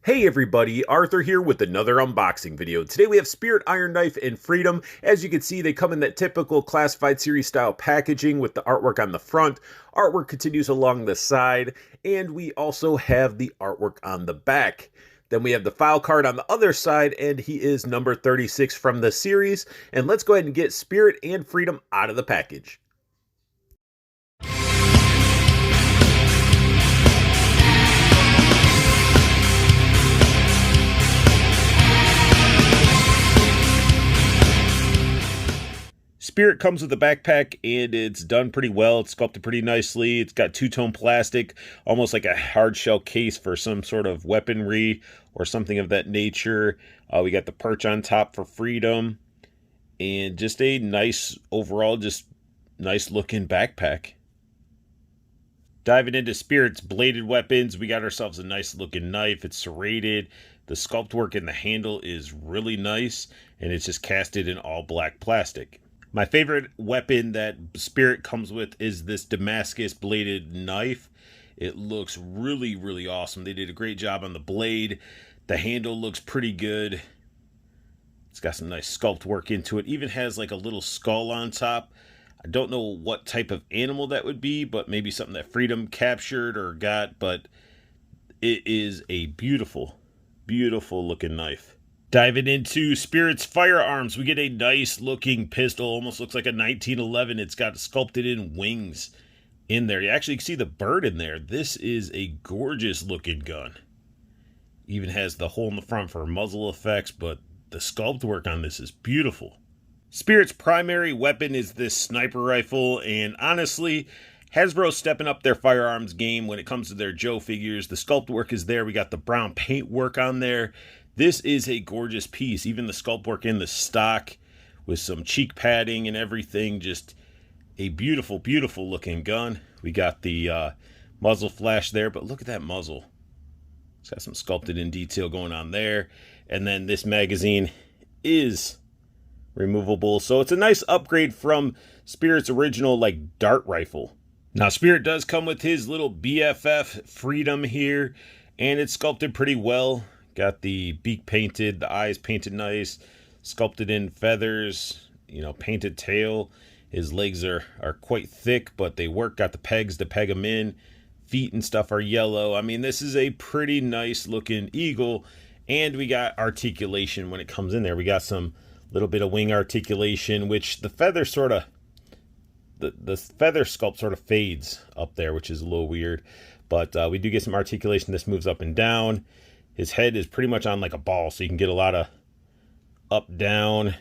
Hey everybody, Arthur here with another unboxing video. Today we have Spirit Iron Knife and Freedom. As you can see, they come in that typical classified series style packaging with the artwork on the front. Artwork continues along the side, and we also have the artwork on the back. Then we have the file card on the other side, and he is number 36 from the series. And let's go ahead and get Spirit and Freedom out of the package. Spirit comes with a backpack, and it's done pretty well. It's sculpted pretty nicely. It's got two-tone plastic, almost like a hard shell case for some sort of weaponry or something of that nature. We got the perch on top for Freedom, and just a nice, overall, just nice looking backpack. Diving into Spirit's bladed weapons, we got ourselves a nice looking knife. It's serrated. The sculpt work in the handle is really nice, and it's just casted in all black plastic. My favorite weapon that Spirit comes with is this Damascus bladed knife. It looks really, really awesome. They did a great job on the blade. The handle looks pretty good. It's got some nice sculpt work into it. Even has like a little skull on top. I don't know what type of animal that would be, but maybe something that Freedom captured or got. But it is a beautiful, beautiful looking knife. Diving into Spirit's Firearms, we get a nice looking pistol. Almost looks like a 1911. It's got sculpted in wings in there. You actually see the bird in there. This is a gorgeous looking gun. Even has the hole in the front for muzzle effects, but the sculpt work on this is beautiful. Spirit's primary weapon is this sniper rifle, and honestly, Hasbro's stepping up their firearms game when it comes to their Joe figures. The sculpt work is there. We got the brown paint work on there. This is a gorgeous piece. Even the sculpt work in the stock with some cheek padding and everything. Just a beautiful, beautiful looking gun. We got the muzzle flash there, but look at that muzzle. It's got some sculpted in detail going on there. And then this magazine is removable. So it's a nice upgrade from Spirit's original like dart rifle. Now Spirit does come with his little BFF Freedom here, and it's sculpted pretty well. Got the beak painted, the eyes painted nice, sculpted in feathers, painted tail. His legs are quite thick, but they work. Got the pegs to peg them in. Feet and stuff are yellow. I mean, this is a pretty nice looking eagle. And we got articulation when it comes in there. We got some little bit of wing articulation, which the feather sort of, the feather sculpt sort of fades up there, which is a little weird. But we do get some articulation. This moves up and down. His head is pretty much on like a ball, so you can get a lot of up, down,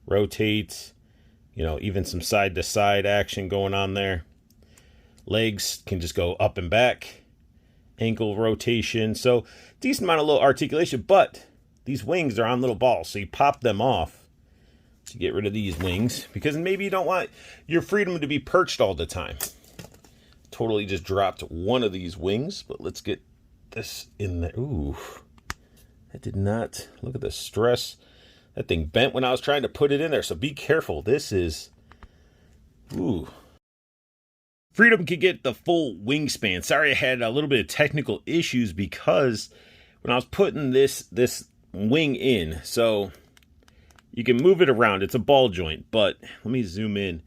rotate, even some side-to-side action going on there. Legs can just go up and back, ankle rotation. So decent amount of little articulation, but these wings are on little balls, so you pop them off to get rid of these wings, because maybe you don't want your Freedom to be perched all the time. Totally just dropped one of these wings, but let's get this in there. Ooh, that did not, look at the stress. That thing bent when I was trying to put it in there, so be careful. This is, ooh. Freedom can get the full wingspan. Sorry I had a little bit of technical issues because when I was putting this wing in, so you can move it around. It's a ball joint, but let me zoom in.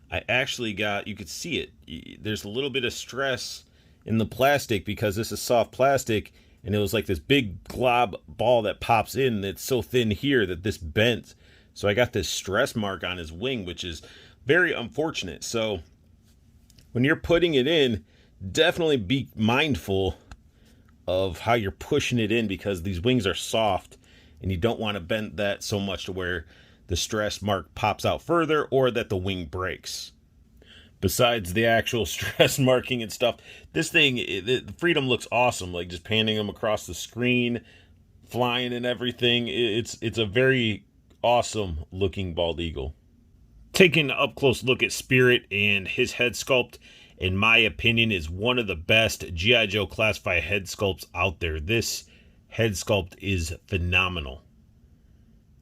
I actually got, you could see it. There's a little bit of stress in the plastic because this is soft plastic, and it was like this big glob ball that pops in that's so thin here that this bent. So I got this stress mark on his wing, which is very unfortunate. So when you're putting it in, definitely be mindful of how you're pushing it in, because these wings are soft and you don't want to bend that so much to where the stress mark pops out further or that the wing breaks. Besides the actual stress marking and stuff, this thing, the Freedom looks awesome. Like just panning them across the screen, flying and everything. It's a very awesome looking bald eagle. Taking an up close look at Spirit, and his head sculpt, in my opinion, is one of the best G.I. Joe classified head sculpts out there. This head sculpt is phenomenal.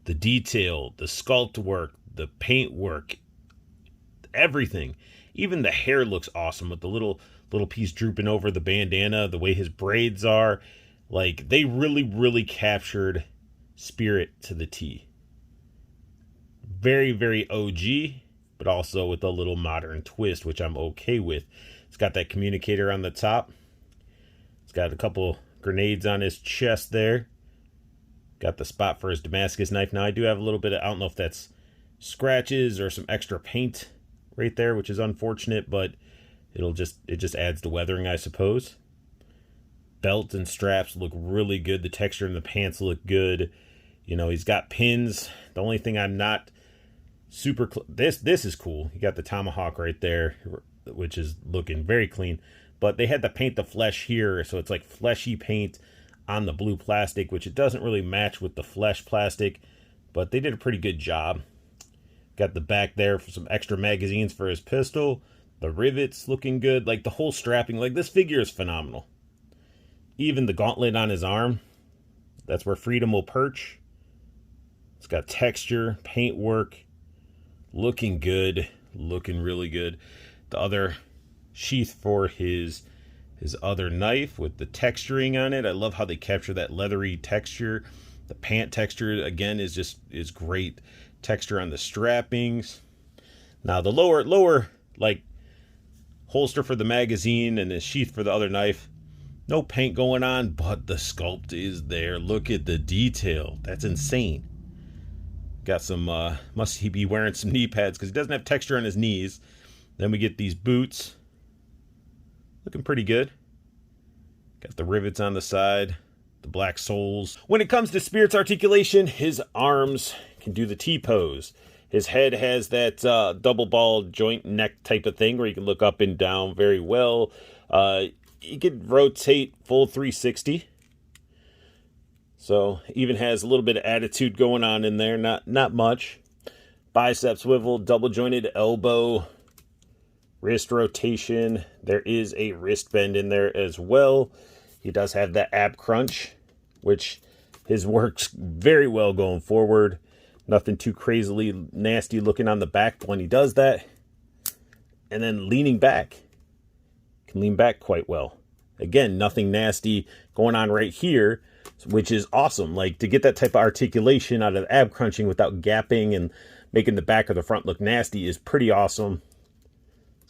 The detail, the sculpt work, the paint work, everything. Even the hair looks awesome with the little piece drooping over the bandana, the way his braids are. Like, they really captured Spirit to the T. Very, very OG, but also with a little modern twist, which I'm okay with. It's got that communicator on the top. It's got a couple grenades on his chest there. Got the spot for his Damascus knife. Now, I do have a little bit of, I don't know if that's scratches or some extra paint right there, which is unfortunate, but it just adds to weathering, I suppose. Belt and straps look really good. The texture in the pants look good. You know, he's got pins. The only thing I'm not super this is cool. You got the tomahawk right there, which is looking very clean. But they had to paint the flesh here, so it's like fleshy paint on the blue plastic, which it doesn't really match with the flesh plastic, but they did a pretty good job. Got the back there for some extra magazines for his pistol. The rivets looking good. Like, the whole strapping, like, this figure is phenomenal. Even the gauntlet on his arm, that's where freedom will perch. It's got texture, paint work, looking good, looking really good. The other sheath for his other knife with the texturing on it. I love how they capture that leathery texture. The pant texture, again, is great. Texture on the strappings. Now, the lower, like, holster for the magazine and the sheath for the other knife, no paint going on, but the sculpt is there. Look at the detail. That's insane. Got some, must he be wearing some knee pads because he doesn't have texture on his knees. Then we get these boots. Looking pretty good. Got the rivets on the side, the black soles. When it comes to Spirit's articulation, his arms can do the T-pose. His head has that double ball joint neck type of thing where you can look up and down very well. You could rotate full 360. So even has a little bit of attitude going on in there. Not much. Bicep swivel, double jointed elbow, wrist rotation. There is a wrist bend in there as well. He does have that ab crunch, which his works very well going forward. Nothing too crazily nasty looking on the back when he does that. And then leaning back. Can lean back quite well. Again, nothing nasty going on right here, which is awesome. Like, to get that type of articulation out of ab crunching without gapping and making the back or the front look nasty is pretty awesome.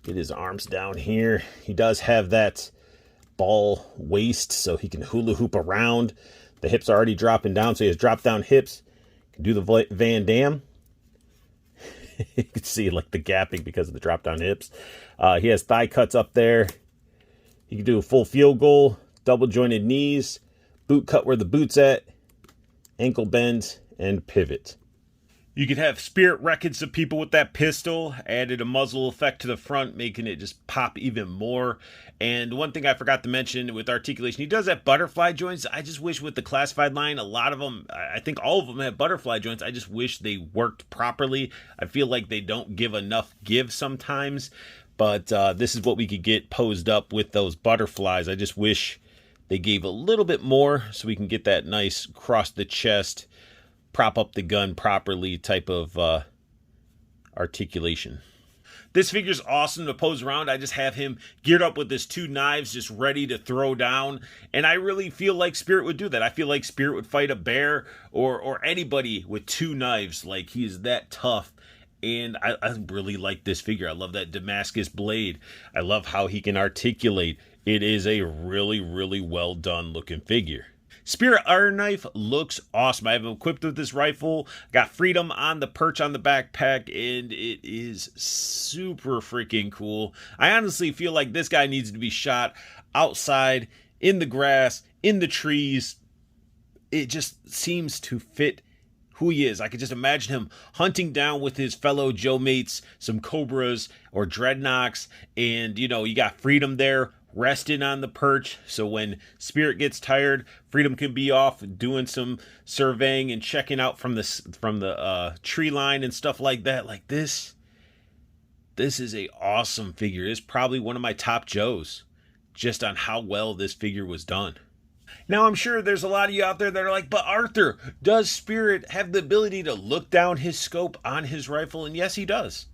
Get his arms down here. He does have that ball waist, so he can hula hoop around. The hips are already dropping down, so he has drop down hips. Can do the Van Damme. You can see like the gapping because of the drop down hips. He has thigh cuts up there. He can do a full field goal, double jointed knees, boot cut where the boot's at, ankle bend, and pivot. You could have Spirit wrecking some people with that pistol, added a muzzle effect to the front, making it just pop even more. And one thing I forgot to mention with articulation, he does have butterfly joints. I just wish with the classified line, a lot of them, I think all of them have butterfly joints. I just wish they worked properly. I feel like they don't give enough give sometimes. But this is what we could get posed up with those butterflies. I just wish they gave a little bit more so we can get that nice cross the chest, prop up the gun properly type of articulation. This figure's awesome to pose around. I just have him geared up with his two knives just ready to throw down. And I really feel like Spirit would do that. I feel like Spirit would fight a bear or anybody with two knives. Like, he is that tough. And I really like this figure. I love that Damascus blade. I love how he can articulate. It is a really, really well done looking figure. Spirit Iron Knife looks awesome. I have him equipped with this rifle. Got freedom on the perch on the backpack, and it is super freaking cool. I honestly feel like this guy needs to be shot outside, in the grass, in the trees. It just seems to fit who he is. I could just imagine him hunting down with his fellow Joe mates some cobras or dreadnoughts, and you got freedom there resting on the perch, so when Spirit gets tired, freedom can be off doing some surveying and checking out from the tree line and stuff like that. Like, this is a awesome figure. It's probably one of my top Joes just on how well this figure was done. Now, I'm sure there's a lot of you out there that are like, but Arthur, does Spirit have the ability to look down his scope on his rifle? And yes, he does.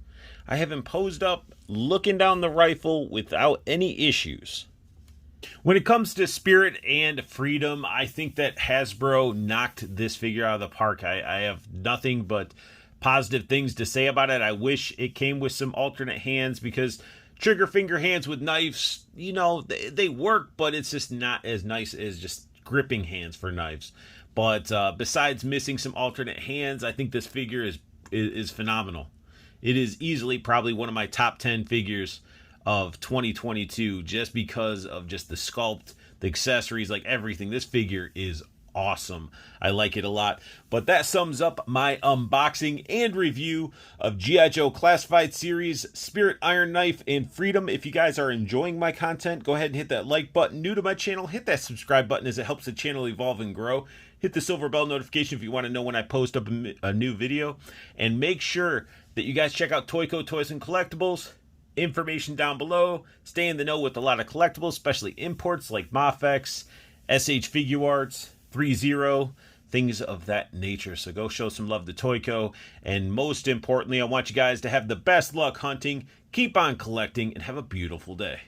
I have him posed up, looking down the rifle without any issues. When it comes to Spirit and Freedom, I think that Hasbro knocked this figure out of the park. I have nothing but positive things to say about it. I wish it came with some alternate hands, because trigger finger hands with knives, you know, they work, but it's just not as nice as just gripping hands for knives. But besides missing some alternate hands, I think this figure is phenomenal. It is easily probably one of my top 10 figures of 2022, just because of just the sculpt, the accessories, like everything. This figure is awesome. I like it a lot. But that sums up my unboxing and review of G.I. Joe Classified Series, Spirit Iron Knife, and Freedom. If you guys are enjoying my content, go ahead and hit that like button. New to my channel, hit that subscribe button, as it helps the channel evolve and grow. Hit the silver bell notification if you want to know when I post up a new video. And make sure that you guys check out Toyco Toys and Collectibles. Information down below. Stay in the know with a lot of collectibles, especially imports like Mafex, SH Figuarts, 3-0, things of that nature. So go show some love to Toyco. And most importantly, I want you guys to have the best luck hunting, keep on collecting, and have a beautiful day.